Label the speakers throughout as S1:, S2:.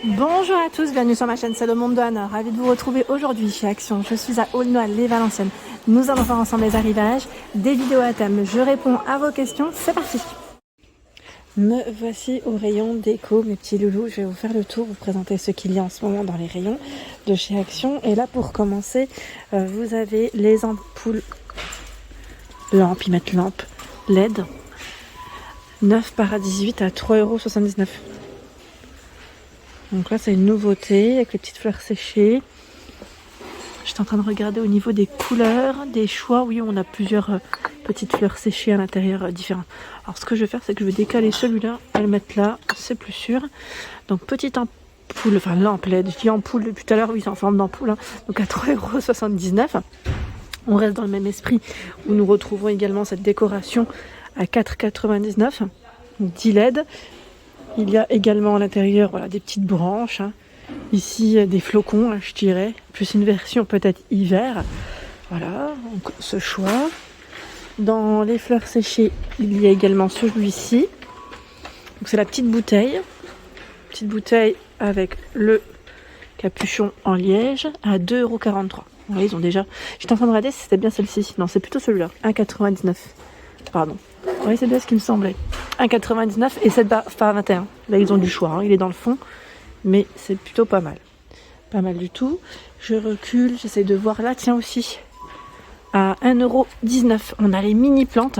S1: Bonjour à tous, bienvenue sur ma chaîne, c'est le monde de Anna. Ravi de vous retrouver aujourd'hui chez Action. Je suis à Aulnoy-les-Valenciennes. Nous allons faire ensemble les arrivages, des vidéos à thème. Je réponds à vos questions, c'est parti. Me voici au rayon déco, mes petits loulous. Je vais vous faire le tour, vous présenter ce qu'il y a en ce moment dans les rayons de chez Action. Et là, pour commencer, vous avez les ampoules lampes, ils mettent lampes LED. 9 par 18 à 3,79 €. Donc là, c'est une nouveauté avec les petites fleurs séchées. J'étais en train de regarder au niveau des couleurs, des choix. Oui, on a plusieurs petites fleurs séchées à l'intérieur différentes. Alors, ce que je vais faire, c'est que je vais décaler celui-là et le mettre là. C'est plus sûr. Donc, petite ampoule, enfin lampe LED. Je dis ampoule depuis tout à l'heure. Oui, c'est en forme d'ampoule. Hein. Donc, à 3,79 €. On reste dans le même esprit où nous retrouvons également cette décoration à 4,99 €. 10 LED. Il y a également à l'intérieur voilà, des petites branches, hein. Ici des flocons, hein, je dirais, plus une version peut-être hiver. Voilà, donc ce choix. Dans les fleurs séchées, il y a également celui-ci. Donc c'est la petite bouteille avec le capuchon en liège à 2,43 €. Voilà, ils ont déjà. J'étais en train de regarder si c'était bien celle-ci. Non, c'est plutôt celui-là, 1,99 €. Pardon. Oui, c'est bien ce qui me semblait. 1,99 € et 7 par 21. Là, ils ont du choix. Hein. Il est dans le fond. Mais c'est plutôt pas mal. Pas mal du tout. Je recule. J'essaie de voir là. Tiens aussi. À 1,19 €. On a les mini plantes.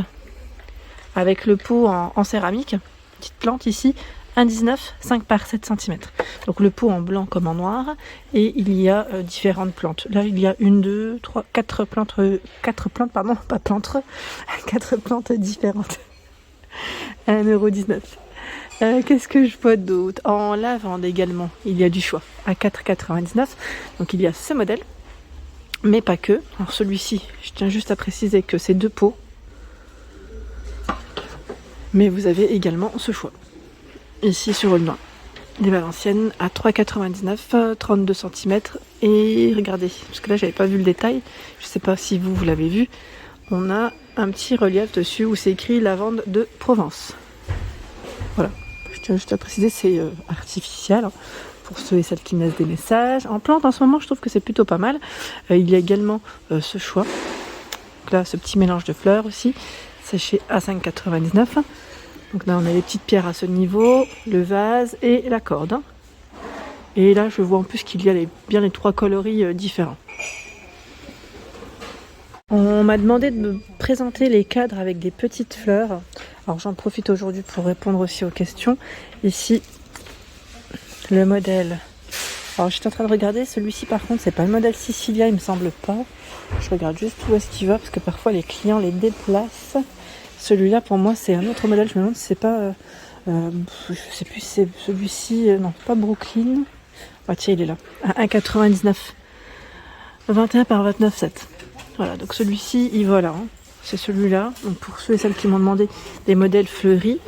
S1: Avec le pot en céramique. Petite plante ici. 1,19 €. 5 par 7 cm. Donc le pot en blanc comme en noir. Et il y a différentes plantes. Là, il y a 1, 2, 3, 4 plantes. 4 plantes, pardon. Pas plantes. 4 plantes différentes. 1,19 €. Qu'est-ce que je vois d'autre? En lavande également, il y a du choix à 4,99 €. Donc il y a ce modèle, mais pas que. Alors celui-ci, je tiens juste à préciser que c'est 2 pots. Mais vous avez également ce choix. Ici sur Aulnoy, les Valenciennes à 3,99 €, 32 cm. Et regardez, parce que là j'avais pas vu le détail, je sais pas si vous l'avez vu, on a un petit relief dessus où c'est écrit lavande de Provence. Voilà, je tiens juste à préciser, c'est artificiel, hein, pour ceux et celles qui me laissent des messages. En plante, en ce moment, je trouve que c'est plutôt pas mal. Il y a également ce choix. Donc là, ce petit mélange de fleurs aussi, séché à 5,99 €. Donc là, on a les petites pierres à ce niveau, le vase et la corde. Hein. Et là, je vois en plus qu'il y a bien les 3 coloris différents. On m'a demandé de me présenter les cadres avec des petites fleurs. Alors j'en profite aujourd'hui pour répondre aussi aux questions. Ici, le modèle. Alors j'étais en train de regarder, celui-ci par contre, c'est pas le modèle Sicilia, il me semble pas. Je regarde juste où est-ce qu'il va, parce que parfois les clients les déplacent. Celui-là, pour moi, c'est un autre modèle. Je me demande si c'est pas... je sais plus si c'est celui-ci... non, pas Brooklyn. Ah tiens, il est là. À 1,99 €. 21 par 29,7. Voilà, donc celui-ci, il va là. Hein. C'est celui-là. Donc pour ceux et celles qui m'ont demandé des modèles fleuris,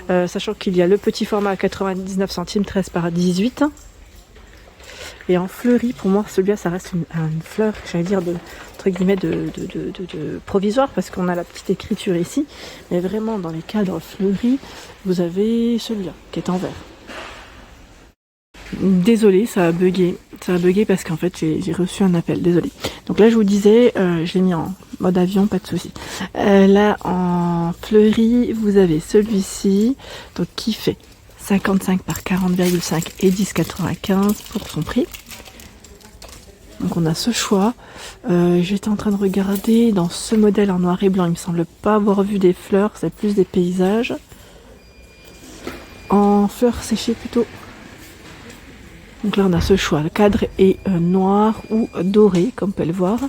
S1: sachant qu'il y a le petit format à 99 centimes, 13 par 18. Et en fleuri, pour moi, celui-là, ça reste une fleur, j'allais dire, entre guillemets, de provisoire, parce qu'on a la petite écriture ici. Mais vraiment, dans les cadres fleuris, vous avez celui-là, qui est en vert. Désolée, ça a bugué. Ça a bugué parce qu'en fait, j'ai reçu un appel. Désolée. Donc là, je vous disais, je l'ai mis en mode avion, pas de souci. Là, en fleuris, vous avez celui-ci, donc qui fait 55 par 40,5 et 10,95 pour son prix. Donc on a ce choix. J'étais en train de regarder dans ce modèle en noir et blanc. Il me semble pas avoir vu des fleurs, c'est plus des paysages. En fleurs séchées plutôt. Donc là on a ce choix, le cadre est noir ou doré, comme on peut le voir,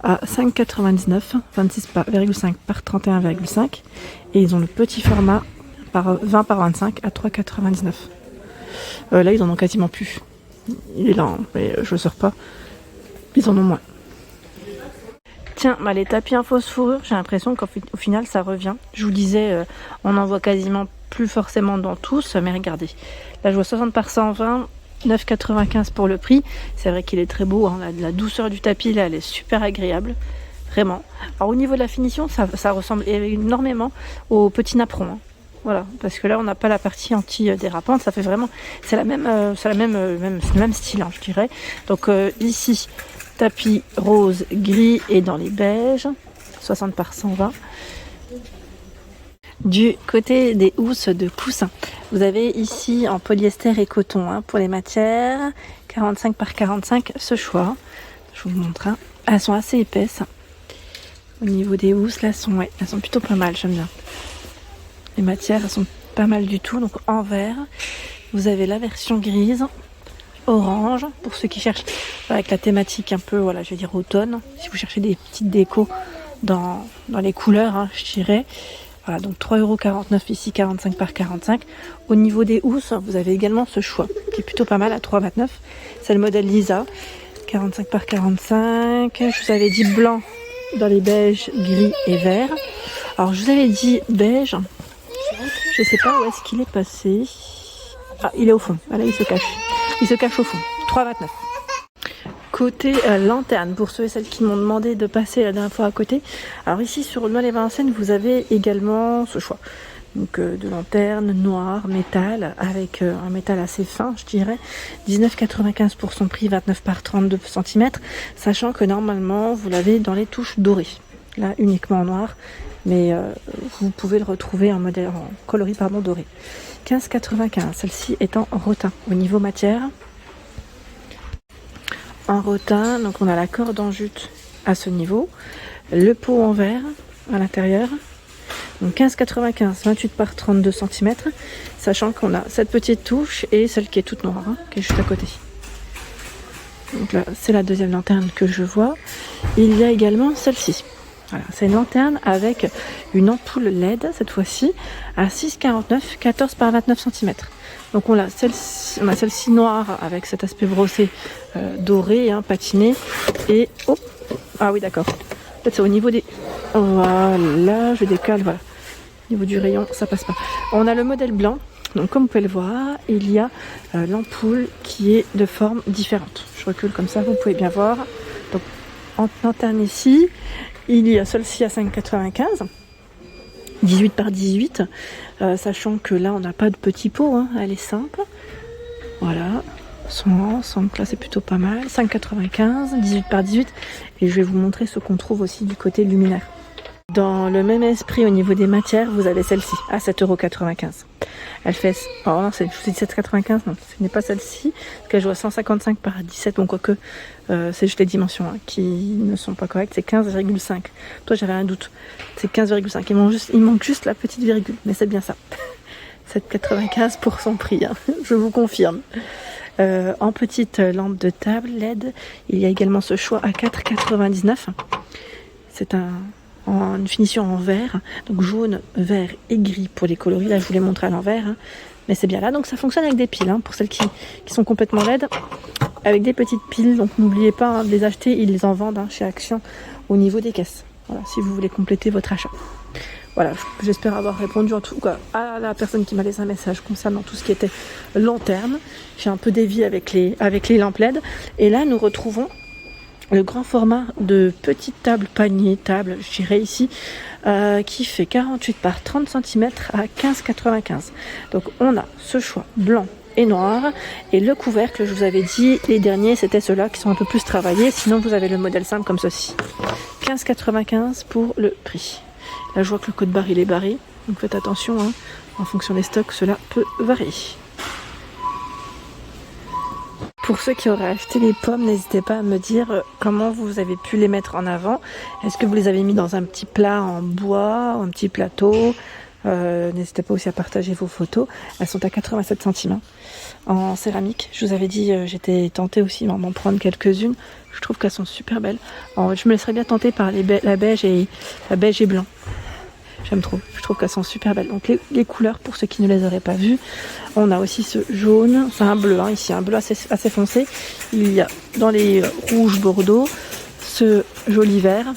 S1: à 5,99, 26,5 par 31,5. Et ils ont le petit format par 20 par 25 à 3,99. Là ils en ont quasiment plus. Il est là, hein, mais je ne sors pas. Ils en ont moins. Tiens, bah les tapis en fausse fourrure, j'ai l'impression qu'au final ça revient. Je vous disais, on en voit quasiment plus forcément dans tous, mais regardez. Là je vois 60 par 120. 9,95 pour le prix. C'est vrai qu'il est très beau, hein. La douceur du tapis là, elle est super agréable, vraiment. Alors au niveau de la finition, ça ressemble énormément au petit napperon, hein. Voilà, parce que là on n'a pas la partie anti-dérapante, ça fait vraiment, c'est le même style, hein, je dirais. Donc ici, tapis rose, gris et dans les beiges, 60 par 120. Du côté des housses de coussin, vous avez ici en polyester et coton, hein, pour les matières, 45 par 45, ce choix. Je vous montre, hein. Elles sont assez épaisses. Au niveau des housses, là, elles sont plutôt pas mal, j'aime bien. Les matières, elles sont pas mal du tout. Donc en vert, vous avez la version grise, orange, pour ceux qui cherchent avec la thématique un peu, voilà, je vais dire automne. Si vous cherchez des petites décos dans les couleurs, hein, je dirais. Voilà, donc 3,49 € ici, 45 par 45. Au niveau des housses, vous avez également ce choix, qui est plutôt pas mal à 3,29 €. C'est le modèle Lisa, 45 par 45. Je vous avais dit blanc dans les beiges, gris et vert. Alors, je vous avais dit beige. Je sais pas où est-ce qu'il est passé. Ah, il est au fond. Voilà, il se cache. Il se cache au fond. 3,29 €. Côté lanterne, pour ceux et celles qui m'ont demandé de passer la dernière fois à côté. Alors ici sur Noël et Vincennes, vous avez également ce choix. Donc de lanterne noire, métal, avec un métal assez fin, je dirais. 19,95 € pour son prix, 29 par 32 cm. Sachant que normalement, vous l'avez dans les touches dorées. Là, uniquement en noir. Mais vous pouvez le retrouver en coloris doré. 15,95 €. Celle-ci est en rotin. Au niveau matière, en rotin, donc on a la corde en jute à ce niveau, le pot en verre à l'intérieur, donc 15,95 €, 28 par 32 cm, sachant qu'on a cette petite touche et celle qui est toute noire, hein, qui est juste à côté. Donc là, c'est la deuxième lanterne que je vois. Il y a également celle-ci. Voilà, c'est une lanterne avec une ampoule LED, cette fois-ci, à 6,49 €, 14 par 29 cm. Donc on a celle-ci noire avec cet aspect brossé doré, hein, patiné. Et oh, ah oui d'accord. En fait c'est au niveau des... Voilà, je décale, voilà. Au niveau du rayon, ça passe pas. On a le modèle blanc. Donc comme vous pouvez le voir, il y a l'ampoule qui est de forme différente. Je recule comme ça, vous pouvez bien voir. Donc en lanterne ici, il y a celle-ci à 5,95 €. 18 par 18, sachant que là on n'a pas de petit pot, hein, elle est simple. Voilà, donc là c'est plutôt pas mal. 5,95 €, 18 par 18, et je vais vous montrer ce qu'on trouve aussi du côté luminaire. Dans le même esprit, au niveau des matières, vous avez celle-ci à 7,95 €. Elle fait... Oh non, je vous ai dit 7,95 €, non, ce n'est pas celle-ci, parce qu'elle joue à 155 par 17, donc quoique c'est juste les dimensions, hein, qui ne sont pas correctes, c'est 15,5. Toi j'avais un doute, c'est 15,5, il manque juste la petite virgule, mais c'est bien ça. 7,95 € pour son prix, hein, je vous confirme. En petite lampe de table LED, il y a également ce choix à 4,99 €. C'est une finition en vert, donc jaune, vert et gris pour les coloris. Là je vous l'ai montré à l'envers, hein, mais c'est bien là. Donc ça fonctionne avec des piles, hein, pour celles qui sont complètement LED, avec des petites piles. Donc n'oubliez pas, hein, de les acheter, ils les en vendent, hein, chez Action au niveau des caisses. Voilà, si vous voulez compléter votre achat. Voilà, j'espère avoir répondu en tout cas à la personne qui m'a laissé un message concernant tout ce qui était lanterne. J'ai un peu dévié avec les lampes LED. Et là nous retrouvons le grand format de petite table, panier, table, je dirais ici, qui fait 48 par 30 cm à 15,95 €. Donc on a ce choix blanc et noir, et le couvercle, je vous avais dit, les derniers c'était ceux-là qui sont un peu plus travaillés, sinon vous avez le modèle simple comme ceci. 15,95 € pour le prix. Là je vois que le code barre il est barré, donc faites attention, hein, en fonction des stocks cela peut varier. Pour ceux qui auraient acheté les pommes, n'hésitez pas à me dire comment vous avez pu les mettre en avant. Est-ce que vous les avez mis dans un petit plat en bois, un petit plateau? N'hésitez pas aussi à partager vos photos. Elles sont à 87 centimes, hein, en céramique. Je vous avais dit, j'étais tentée aussi d'en prendre quelques-unes. Je trouve qu'elles sont super belles. Je me laisserais bien tenter par la beige et blanc. J'aime trop, je trouve qu'elles sont super belles. Donc les couleurs, pour ceux qui ne les auraient pas vues, on a aussi ce jaune, c'est un bleu, hein, ici, un bleu assez foncé. Il y a dans les rouges bordeaux ce joli vert.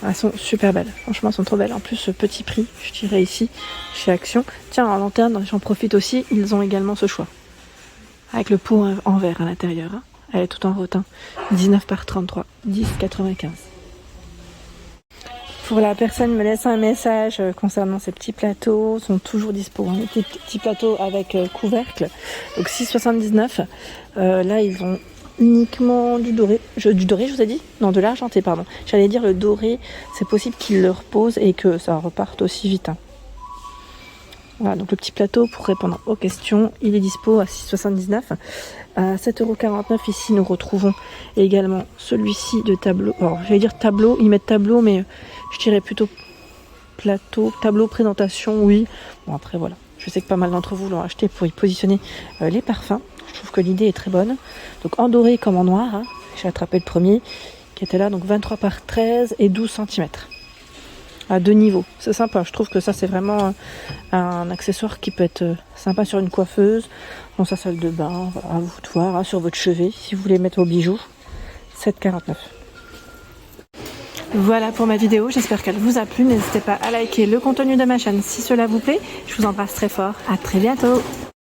S1: Elles sont super belles, franchement elles sont trop belles. En plus ce petit prix, je dirais ici, chez Action. Tiens, en lanterne, j'en profite aussi, ils ont également ce choix. Avec le pot en verre à l'intérieur, hein. Elle est toute en rotin. 19 par 33, 10,95 €. Pour la personne me laisse un message concernant ces petits plateaux, sont toujours dispo. Hein, les petits plateaux avec couvercle, donc 6,79. Là, ils ont uniquement du doré. Du doré, je vous ai dit? Non, de l'argenté, pardon. J'allais dire le doré, c'est possible qu'il le repose et que ça reparte aussi vite. Hein. Voilà, donc le petit plateau pour répondre aux questions, il est dispo à 6,79. À 7,49 € ici, nous retrouvons également celui-ci de tableau. Alors, j'allais dire tableau, ils mettent tableau, mais je dirais plutôt plateau, tableau, présentation, oui. Bon, après, voilà. Je sais que pas mal d'entre vous l'ont acheté pour y positionner les parfums. Je trouve que l'idée est très bonne. Donc, en doré comme en noir, hein. J'ai attrapé le premier qui était là, donc 23 par 13 et 12 cm. À 2 niveaux. C'est sympa. Je trouve que ça, c'est vraiment un accessoire qui peut être sympa sur une coiffeuse, dans sa salle de bain, voilà, à vous de voir, hein, sur votre chevet, si vous voulez mettre vos bijoux. 7,49 €. Voilà pour ma vidéo. J'espère qu'elle vous a plu. N'hésitez pas à liker le contenu de ma chaîne si cela vous plaît. Je vous embrasse très fort. À très bientôt.